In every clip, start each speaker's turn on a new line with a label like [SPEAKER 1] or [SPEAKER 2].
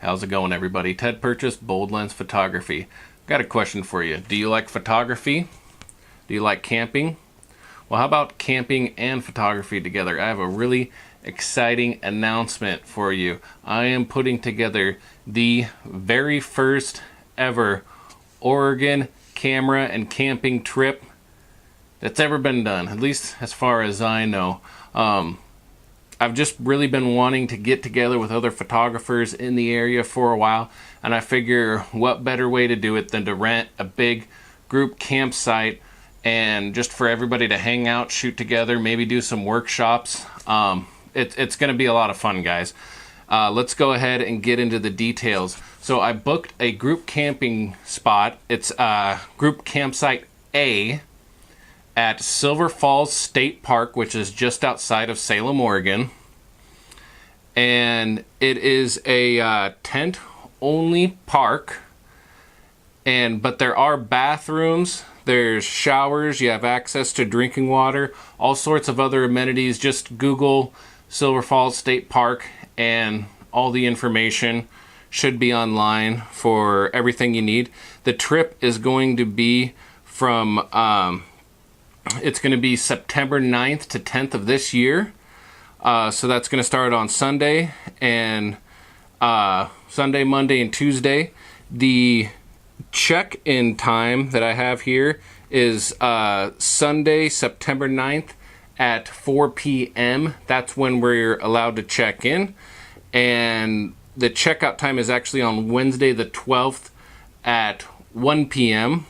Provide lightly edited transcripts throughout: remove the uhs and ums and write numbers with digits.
[SPEAKER 1] How's it going, everybody? Ted Purchase, Bold Lens Photography. Got a question for you. Do you like photography? Do you like camping? Well, how about camping and photography together? I have a really exciting announcement for you. I am putting together the very first ever Oregon camera and camping trip that's ever been done, at least as far as I know. I've just really been wanting to get together with other photographers in the area for a while, and I figure what better way to do it than to rent a big group campsite and just for everybody to hang out, shoot together, maybe do some workshops. It's going to be a lot of fun, guys. Let's go ahead and get into the details. So I booked a group camping spot. It's group campsite A at Silver Falls State Park, which is just outside of Salem, Oregon. And it is a tent-only park, but there are bathrooms, there's showers, you have access to drinking water, all sorts of other amenities. Just Google Silver Falls State Park and all the information should be online for everything you need. The trip is going to be from it's going to be September 9th to 10th of this year. So that's going to start on Sunday, and Sunday, Monday, and Tuesday. The check-in time that I have here is Sunday, September 9th at 4 p.m. That's when we're allowed to check in. And the checkout time is actually on Wednesday the 12th at 1 p.m.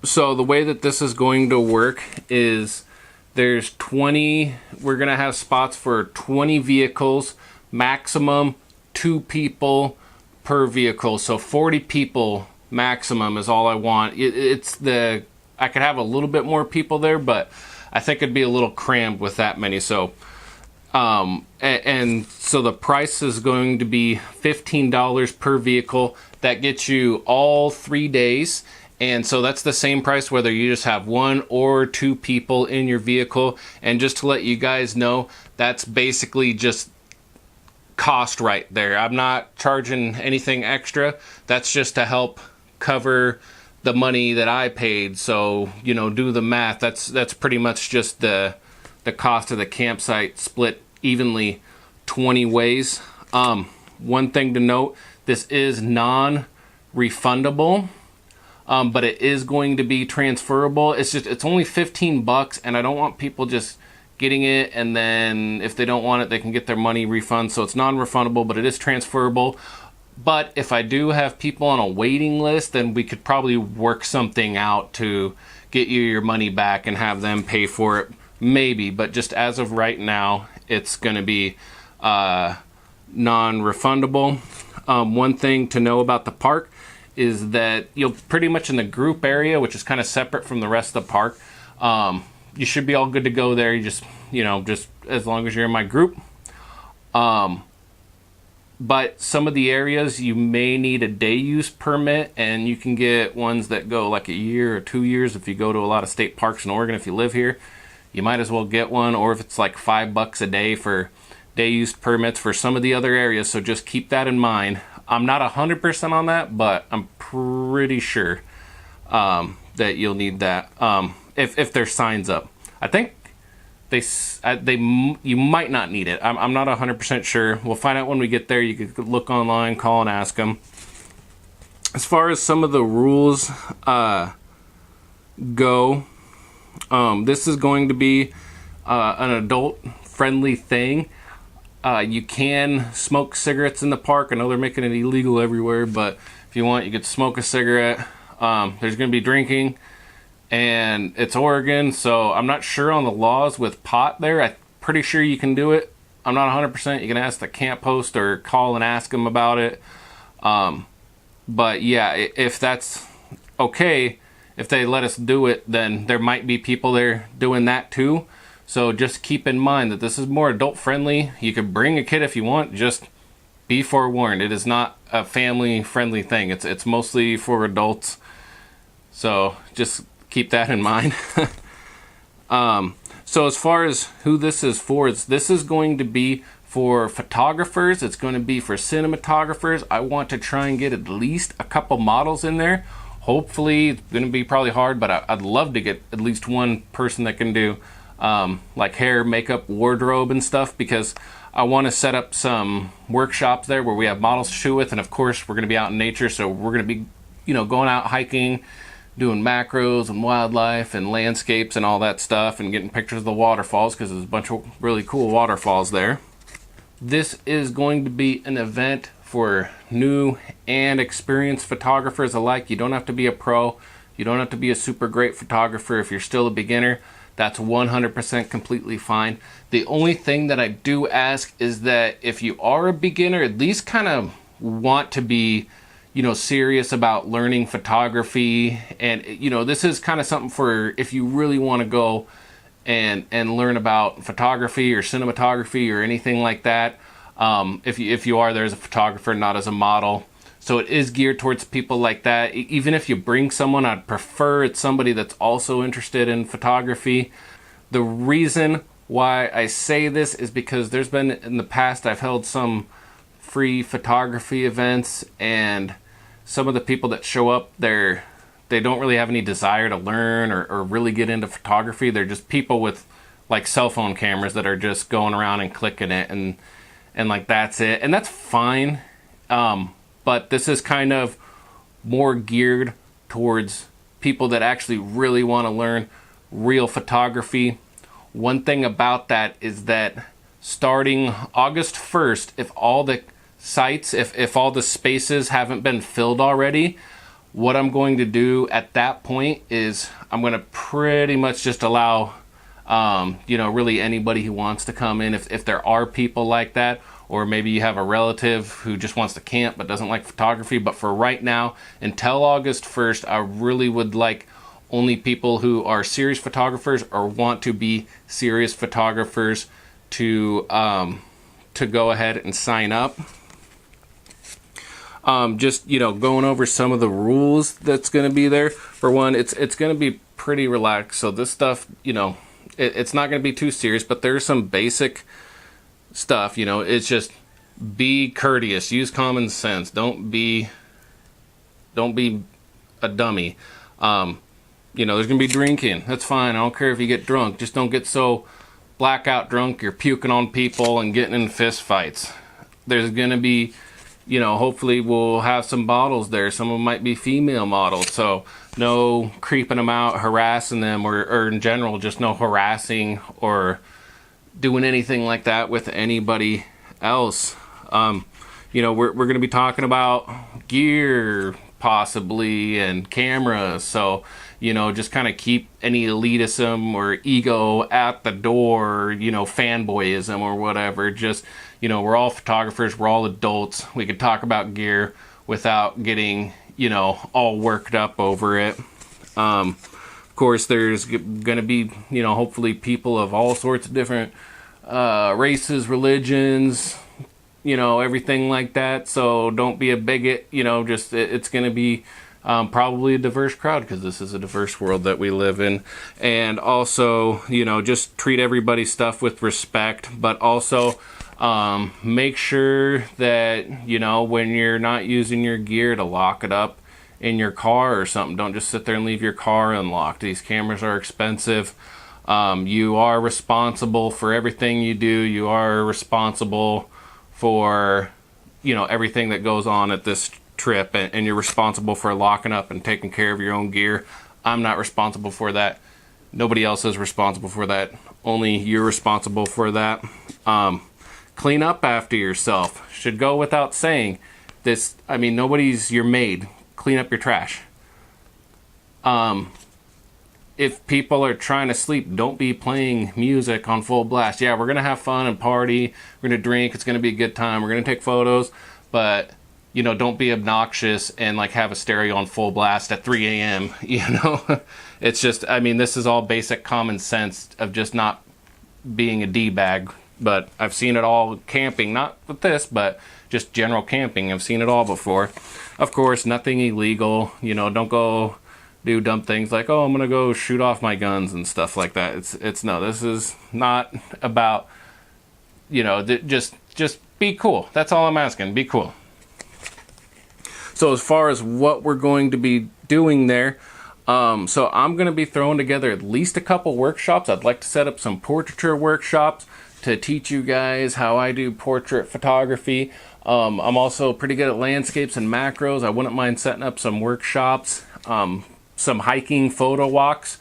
[SPEAKER 1] So the way that this is going to work is we're going to have spots for 20 vehicles, maximum 2 people per vehicle. So 40 people maximum is all I want. I could have a little bit more people there, but I think it'd be a little crammed with that many. So, and so the price is going to be $15 per vehicle. That gets you all 3 days. And so that's the same price whether you just have 1 or 2 people in your vehicle. And just to let you guys know, that's basically just cost right there. I'm not charging anything extra. That's just to help cover the money that I paid. So, you know, do the math. That's pretty much just the cost of the campsite split evenly 20 ways. One thing to note, this is non-refundable. But it is going to be transferable. It's only $15, and I don't want people just getting it, and then if they don't want it, they can get their money refunded. So it's non-refundable, but it is transferable. But if I do have people on a waiting list, then we could probably work something out to get you your money back and have them pay for it, maybe. But just as of right now, it's going to be non-refundable. One thing to know about the park is that you'll pretty much in the group area, which is kind of separate from the rest of the park, you should be all good to go there. You just as long as you're in my group. But some of the areas you may need a day use permit, and you can get ones that go like a year or 2 years. If you go to a lot of state parks in Oregon, if you live here, you might as well get one. Or if it's like $5 a day for day use permits for some of the other areas. So just keep that in mind. I'm not 100% on that, but I'm pretty sure that you'll need that if there's signs up. I think you might not need it. I'm not 100% sure. We'll find out when we get there. You could look online, call, and ask them. As far as some of the rules go, this is going to be an adult-friendly thing. You can smoke cigarettes in the park. I know they're making it illegal everywhere, but if you want, you could smoke a cigarette. There's going to be drinking, and it's Oregon, so I'm not sure on the laws with pot there. I'm pretty sure you can do it. I'm not 100%. You can ask the camp host or call and ask them about it. But yeah, if that's okay, if they let us do it, then there might be people there doing that too. So just keep in mind that this is more adult friendly. You can bring a kid if you want, just be forewarned. It is not a family friendly thing. It's mostly for adults. So just keep that in mind. So as far as who this is for, this is going to be For photographers, it's going to be for cinematographers. I want to try and get at least a couple models in there. Hopefully, it's going to be probably hard, but I'd love to get at least one person that can do like hair, makeup, wardrobe, and stuff, because I want to set up some workshops there where we have models to shoot with, and of course, we're going to be out in nature, so we're going to be, going out hiking, doing macros and wildlife and landscapes and all that stuff, and getting pictures of the waterfalls, because there's a bunch of really cool waterfalls there. This is going to be an event for new and experienced photographers alike. You don't have to be a pro. You don't have to be a super great photographer. If you're still a beginner, that's 100% completely fine. The only thing that I do ask is that if you are a beginner, at least kind of want to be, serious about learning photography. And, this is kind of something for if you really want to go and learn about photography or cinematography or anything like that. If you are there as a photographer, not as a model. So it is geared towards people like that. Even if you bring someone, I'd prefer it's somebody that's also interested in photography. The reason why I say this is because there's been, in the past, I've held some free photography events, and some of the people that show up there, they don't really have any desire to learn or really get into photography. They're just people with like cell phone cameras that are just going around and clicking it and like that's it. And that's fine. But this is kind of more geared towards people that actually really want to learn real photography. One thing about that is that starting August 1st, if all the sites, if all the spaces haven't been filled already, what I'm going to do at that point is I'm going to pretty much just allow, really anybody who wants to come in. If there are people like that, or maybe you have a relative who just wants to camp but doesn't like photography. But for right now, until August 1st, I really would like only people who are serious photographers or want to be serious photographers to go ahead and sign up. Just going over some of the rules that's going to be there. For one, it's going to be pretty relaxed. So this stuff, it's not going to be too serious, but there's some basic stuff. It's just be courteous, use common sense. Don't be a dummy. There's going to be drinking. That's fine. I don't care if you get drunk. Just don't get so blackout drunk you're puking on people and getting in fist fights. There's going to be, hopefully we'll have some models there. Some of them might be female models. So no creeping them out, harassing them, or in general, just no harassing or doing anything like that with anybody else. We're going to be talking about gear possibly and cameras. So, just kind of keep any elitism or ego at the door, fanboyism or whatever. Just, we're all photographers, we're all adults. We could talk about gear without getting, all worked up over it. Of course, there's going to be, hopefully people of all sorts of different races, religions, everything like that. So don't be a bigot, it's going to be probably a diverse crowd, because this is a diverse world that we live in. And also, just treat everybody's stuff with respect, but also make sure that, when you're not using your gear, to lock it up in your car or something. Don't just sit there and leave your car unlocked. These cameras are expensive. You are responsible for everything you do. You are responsible for, everything that goes on at this trip, and you're responsible for locking up and taking care of your own gear. I'm not responsible for that. Nobody else is responsible for that. Only you're responsible for that. Clean up after yourself. Should go without saying. Nobody's your maid. Clean up your trash. If people are trying to sleep, don't be playing music on full blast. Yeah, we're going to have fun and party. We're going to drink. It's going to be a good time. We're going to take photos. But, don't be obnoxious and have a stereo on full blast at 3 a.m. It's just, this is all basic common sense of just not being a D-bag. But I've seen it all camping, not with this, but just general camping. I've seen it all before. Of course, nothing illegal. Don't go do dumb things like, I'm gonna go shoot off my guns and stuff like that. It's no, this is not about you know, just be cool. That's all I'm asking. Be cool. So as far as what we're going to be doing there, so I'm going to be throwing together at least a couple workshops. I'd like to set up some portraiture workshops to teach you guys how I do portrait photography. I'm also pretty good at landscapes and macros. I wouldn't mind setting up some workshops, some hiking photo walks.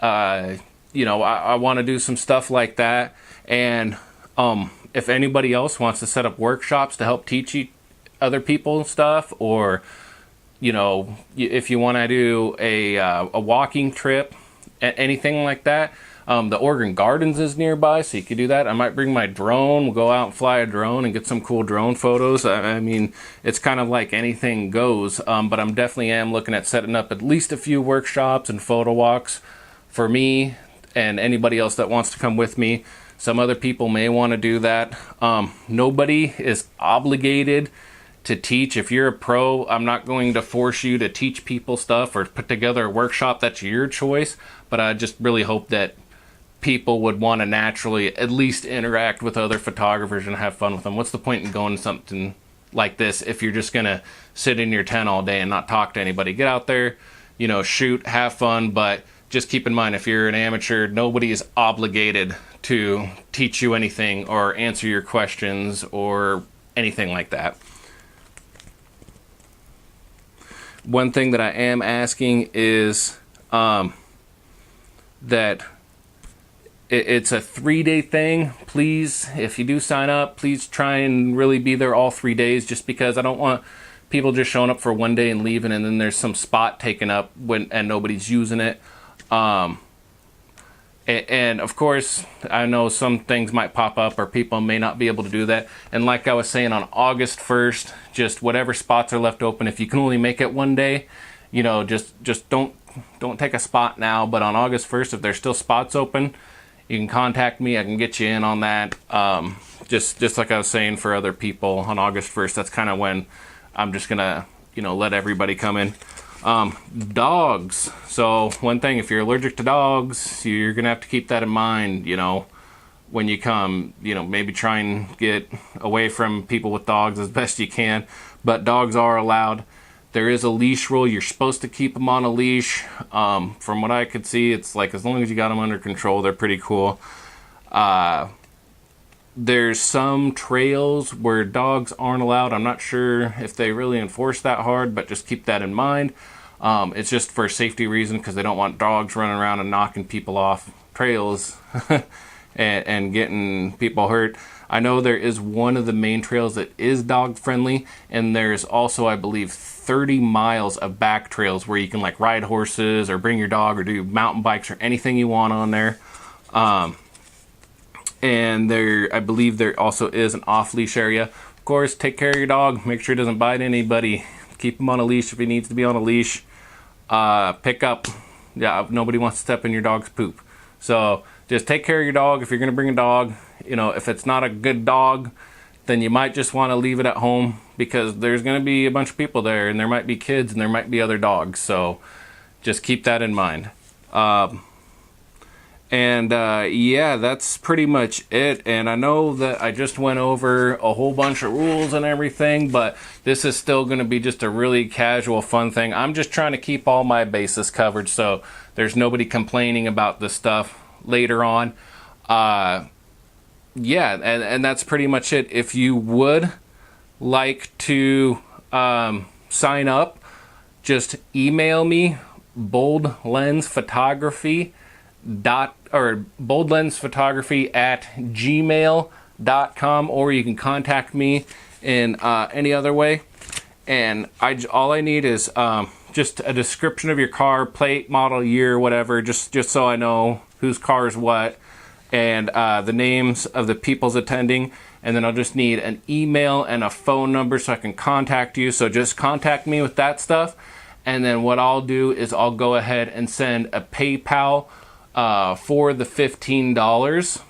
[SPEAKER 1] You know, I want to do some stuff like that. And if anybody else wants to set up workshops to help teach other people stuff, or you know, if you want to do a walking trip, anything like that, the Oregon Gardens is nearby, so you could do that. I might bring my drone. We'll go out and fly a drone and get some cool drone photos. I mean, it's kind of like anything goes, but I'm definitely looking at setting up at least a few workshops and photo walks for me and anybody else that wants to come with me. Some other people may want to do that. Nobody is obligated to teach. If you're a pro, I'm not going to force you to teach people stuff or put together a workshop. That's your choice. But I just really hope that people would want to naturally at least interact with other photographers and have fun with them. What's the point in going to something like this if you're just going to sit in your tent all day and not talk to anybody? Get out there, you know, shoot, have fun, but just keep in mind, if you're an amateur, nobody is obligated to teach you anything or answer your questions or anything like that. One thing that I am asking is that it's a 3-day thing. Please, if you do sign up, please try and really be there all 3 days, just because I don't want people just showing up for 1 day and leaving and then there's some spot taken up and nobody's using it. And of course, I know some things might pop up or people may not be able to do that. And like I was saying, on August 1st, just whatever spots are left open, if you can only make it 1 day, you know, just don't take a spot now. But on August 1st, if there's still spots open, you can contact me. I can get you in on that. Just like I was saying for other people, on August 1st, that's kind of when I'm just gonna, you know, let everybody come in. Dogs. So one thing, if you're allergic to dogs, you're gonna have to keep that in mind, you know, when you come. You know, maybe try and get away from people with dogs as best you can, but dogs are allowed. There is a leash rule. You're supposed to keep them on a leash. From what I could see, it's like as long as you got them under control, they're pretty cool. There's some trails where dogs aren't allowed. I'm not sure if they really enforce that hard, but just keep that in mind. It's just for a safety reason, because they don't want dogs running around and knocking people off trails and getting people hurt. I know there is one of the main trails that is dog friendly, and there's also, I believe, 30 miles of back trails where you can like ride horses or bring your dog or do mountain bikes or anything you want on there. And I believe there also is an off-leash area. Of course, take care of your dog. Make sure he doesn't bite anybody. Keep him on a leash if he needs to be on a leash. Pick up. Yeah, nobody wants to step in your dog's poop. So just take care of your dog. If you're going to bring a dog, you know, if it's not a good dog, then you might just want to leave it at home, because there's going to be a bunch of people there, and there might be kids and there might be other dogs. So just keep that in mind. Yeah, that's pretty much it. And I know that I just went over a whole bunch of rules and everything, but this is still going to be just a really casual, fun thing. I'm just trying to keep all my bases covered so there's nobody complaining about this stuff later on. Yeah, and that's pretty much it. If you would like to sign up, just email me, boldlensphotography@gmail.com, or you can contact me in any other way. And all I need is just a description of your car, plate, model, year, whatever, just so I know whose car is what, and the names of the people's attending. And then I'll just need an email and a phone number so I can contact you. So just contact me with that stuff. And then what I'll do is I'll go ahead and send a PayPal for the $15.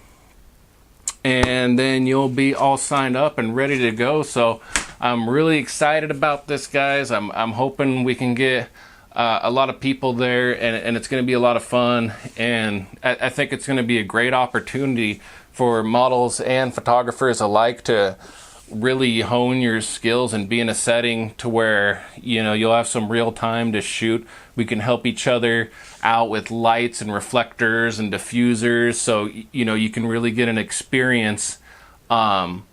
[SPEAKER 1] And then you'll be all signed up and ready to go. So I'm really excited about this, guys. I'm hoping we can get a lot of people there, and it's going to be a lot of fun. And I think it's going to be a great opportunity for models and photographers alike to really hone your skills and be in a setting to where, you know, you'll have some real time to shoot. We can help each other out with lights and reflectors and diffusers, so you know you can really get an experience of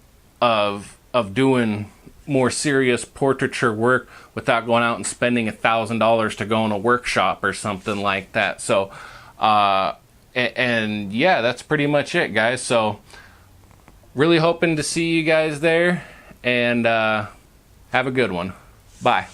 [SPEAKER 1] doing more serious portraiture work without going out and spending $1,000 to go in a workshop or something like that. So and yeah, that's pretty much it, guys. So really hoping to see you guys there, and have a good one. Bye.